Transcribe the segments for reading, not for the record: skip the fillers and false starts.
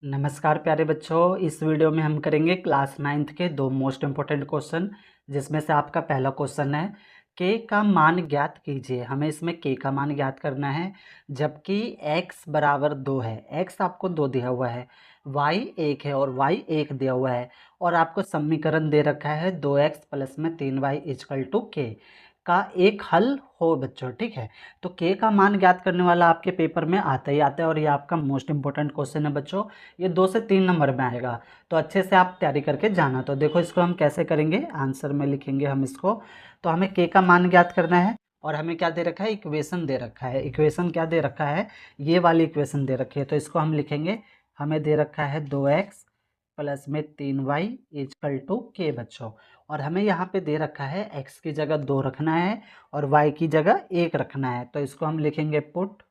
नमस्कार प्यारे बच्चों। इस वीडियो में हम करेंगे क्लास 9th के दो मोस्ट इम्पोर्टेंट क्वेश्चन, जिसमें से आपका पहला क्वेश्चन है के का मान ज्ञात कीजिए। हमें इसमें के का मान ज्ञात करना है, जबकि x बराबर 2 है। x आपको 2 दिया हुआ है, y 1 है और y 1 दिया हुआ है, और आपको समीकरण दे रखा है 2x प्लस में 3y इजकल टू के का एक हल हो बच्चों। ठीक है, तो के का मान ज्ञात करने वाला आपके पेपर में आता ही आता है, और ये आपका मोस्ट इंपॉर्टेंट क्वेश्चन है बच्चों। ये 2 से 3 नंबर में आएगा, तो अच्छे से आप तैयारी करके जाना। तो देखो इसको हम कैसे करेंगे, आंसर में लिखेंगे हम इसको। तो हमें के का मान ज्ञात करना है, और हमें क्या दे रखा है, इक्वेशन दे रखा है। इक्वेशन क्या दे रखा है, ये वाली इक्वेशन दे रखी है। तो इसको हम लिखेंगे, हमें दे रखा है 2x प्लस में 3y इजकल टू के बच्चों। और हमें यहाँ पे दे रखा है x की जगह 2 रखना है और y की जगह 1 रखना है। तो इसको हम लिखेंगे पुट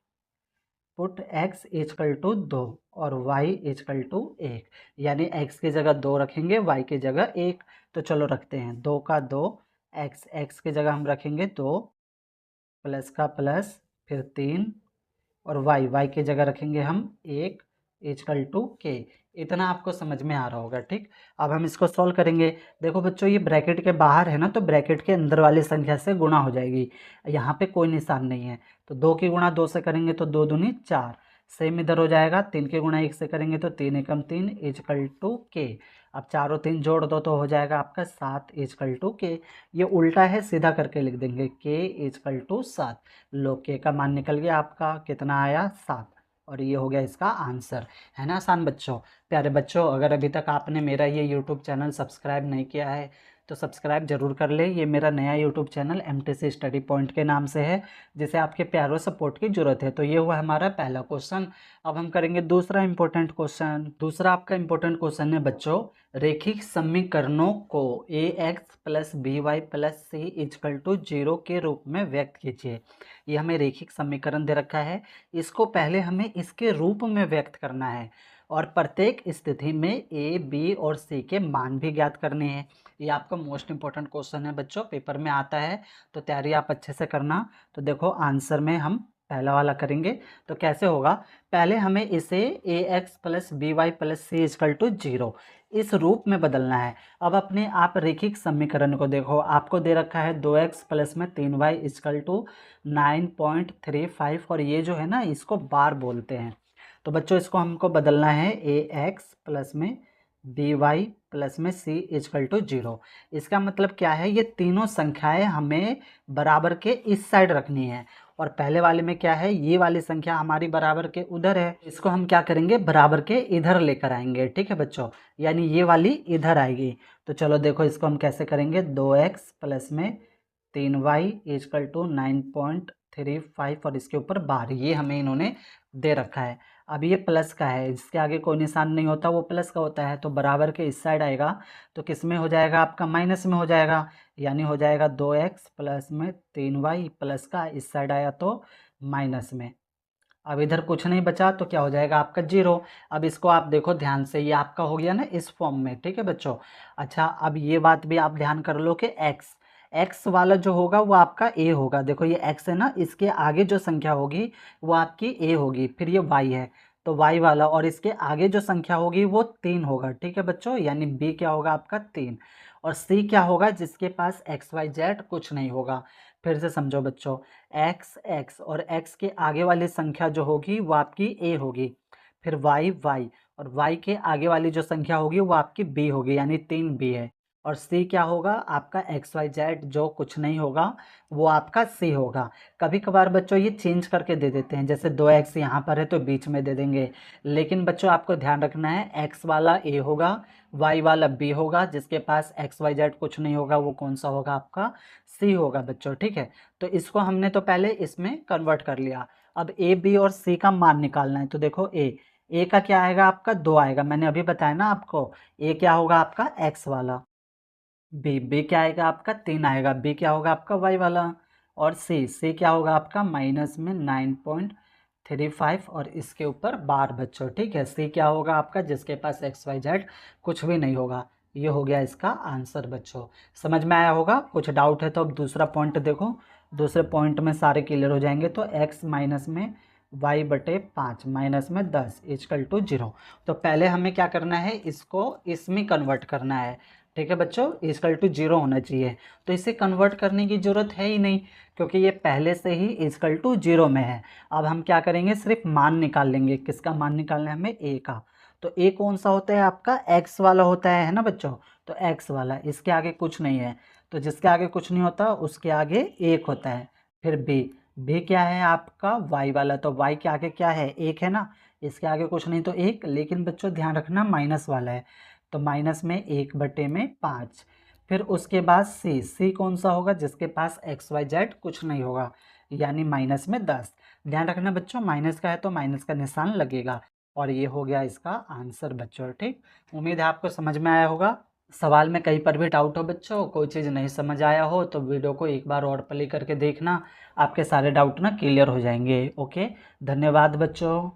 x इजकल टू 2 और y इजकल टू 1, यानी x की जगह 2 रखेंगे, y की जगह 1। तो चलो रखते हैं 2 का 2, x की जगह हम रखेंगे 2, प्लस का प्लस, फिर 3, और y की जगह रखेंगे हम 1 इजकल टू के। इतना आपको समझ में आ रहा होगा। ठीक, अब हम इसको सॉल्व करेंगे। देखो बच्चों, ये ब्रैकेट के बाहर है ना, तो ब्रैकेट के अंदर वाली संख्या से गुणा हो जाएगी। यहाँ पे कोई निशान नहीं है, तो 2 की गुणा 2 से करेंगे तो 2 दूनी 4, सेम इधर हो जाएगा। 3 की गुणा 1 से करेंगे तो 3 एकम 3 इजकल टू के। अब 4 और 3 जोड़ दो तो हो जाएगा आपका 7 इजकल टू के। ये उल्टा है, सीधा करके लिख देंगे के इजकल टू 7। लो, के का मान निकल गया आपका, कितना आया, 7। और ये हो गया इसका आंसर। है ना आसान बच्चों। प्यारे बच्चों, अगर अभी तक आपने मेरा ये यूट्यूब चैनल सब्सक्राइब नहीं किया है तो सब्सक्राइब जरूर कर ले। ये मेरा नया YouTube channel MTC study point के नाम से है, जिसे आपके प्यारों सपोर्ट की ज़रूरत है। तो ये हुआ हमारा पहला क्वेश्चन। अब हम करेंगे दूसरा इंपॉर्टेंट क्वेश्चन। दूसरा आपका इंपॉर्टेंट क्वेश्चन है बच्चों, रेखिक समीकरणों को ax plus B Y plus C equal to 0 के रूप में व्यक्त कीजिए। ये हमें रेखिक समीकरण दे रखा है, इसको पहले हमें इसके रूप में व्यक्त करना है, और प्रत्येक स्थिति में ए बी और सी के मान भी ज्ञात करने हैं। ये आपका मोस्ट इंपॉर्टेंट क्वेश्चन है बच्चों, पेपर में आता है, तो तैयारी आप अच्छे से करना। तो देखो आंसर में हम पहला वाला करेंगे, तो कैसे होगा, पहले हमें इसे A X plus B Y plus C equal to 0 इस रूप में बदलना है। अब अपने आप रेखिक समीकरण को देखो, आपको दे रखा है 2x प्लस में 3y इजकल टू 9.35, और ये जो है ना, इसको बार बोलते हैं। तो बच्चों इसको हमको बदलना है ए एक्स प्लस में बी वाई प्लस में सी इजकल टू 0। इसका मतलब क्या है, ये तीनों संख्याएं हमें बराबर के इस साइड रखनी है, और पहले वाले में क्या है, ये वाली संख्या हमारी बराबर के उधर है। इसको हम क्या करेंगे, बराबर के इधर लेकर आएंगे। ठीक है बच्चों, यानी ये वाली इधर आएगी। तो चलो देखो इसको हम कैसे करेंगे, 2x प्लस में 3y इजकल टू 9.35, और इसके ऊपर बार, ये हमें इन्होंने दे रखा है। अब ये प्लस का है, जिसके आगे कोई निशान नहीं होता वो प्लस का होता है, तो बराबर के इस साइड आएगा, तो किस में हो जाएगा, आपका माइनस में हो जाएगा, यानी हो जाएगा 2x प्लस में 3y प्लस का इस साइड आया तो माइनस में। अब इधर कुछ नहीं बचा, तो क्या हो जाएगा आपका 0। अब इसको आप देखो ध्यान से, ये आपका हो गया ना इस फॉर्म में। ठीक है बच्चों, अच्छा अब ये बात भी आप ध्यान कर लो कि x वाला जो होगा वो आपका a होगा। देखो ये x है ना, इसके आगे जो संख्या होगी वो आपकी a होगी, फिर ये y है तो y वाला, और इसके आगे जो संख्या होगी वो 3 होगा। ठीक है बच्चों, यानी b क्या होगा आपका 3, और c क्या होगा, जिसके पास x y z कुछ नहीं होगा। फिर से समझो बच्चों, x और x के आगे वाली संख्या जो होगी वो आपकी a होगी, फिर y, और y के आगे वाली जो संख्या होगी वो आपकी b होगी, यानी 3b है। और c क्या होगा आपका, x y z जो कुछ नहीं होगा वो आपका c होगा। कभी कभार बच्चों ये चेंज करके दे देते हैं, जैसे 2x यहाँ पर है तो बीच में दे देंगे, लेकिन बच्चों आपको ध्यान रखना है, x वाला a होगा, y वाला b होगा, जिसके पास x y z कुछ नहीं होगा वो कौन सा होगा, आपका c होगा बच्चों। ठीक है, तो इसको हमने तो पहले इसमें कन्वर्ट कर लिया। अब a b और c का मान निकालना है। तो देखो a का क्या आएगा, आपका 2 आएगा, मैंने अभी बताया ना आपको। a क्या होगा आपका x वाला, बी क्या आएगा आपका 3 आएगा, बी क्या होगा आपका वाई वाला, और सी क्या होगा आपका माइनस में 9.35, और इसके ऊपर बार बच्चों। ठीक है, सी क्या होगा आपका, जिसके पास एक्स वाई जेड कुछ भी नहीं होगा। ये हो गया इसका आंसर बच्चों। समझ में आया होगा, कुछ डाउट है तो अब दूसरा पॉइंट देखो, दूसरे पॉइंट में सारे क्लियर हो जाएंगे। तो एक्स माइनस में y/5 माइनस में 10 इजकल टू 0। तो पहले हमें क्या करना है, इसको इसमें कन्वर्ट करना है। ठीक है बच्चों, इजकल टू 0 होना चाहिए। तो इसे कन्वर्ट करने की ज़रूरत है ही नहीं, क्योंकि ये पहले से ही इजकल टू 0 में है। अब हम क्या करेंगे, सिर्फ मान निकाल लेंगे। किसका मान निकालना है हमें, a का। तो a कौन सा होता है आपका, x वाला होता है ना बच्चों। तो x वाला, इसके आगे कुछ नहीं है। तो जिसके आगे कुछ नहीं होता उसके आगे 1 होता है। फिर b क्या है आपका, y वाला। तो y के आगे क्या है, 1 है ना। इसके आगे कुछ नहीं तो 1, लेकिन बच्चों ध्यान रखना माइनस वाला है। तो माइनस में 1/5। फिर उसके बाद c कौन सा होगा, जिसके पास xyz कुछ नहीं होगा, यानी माइनस में 10। ध्यान रखना बच्चों, माइनस का है तो माइनस का निशान लगेगा। और ये हो गया इसका आंसर बच्चों। ठीक, उम्मीद है आपको समझ में आया होगा। सवाल में कहीं पर भी डाउट हो बच्चों, कोई चीज़ नहीं समझ आया हो, तो वीडियो को एक बार और प्ले करके देखना, आपके सारे डाउट ना क्लियर हो जाएंगे। ओके, धन्यवाद बच्चों।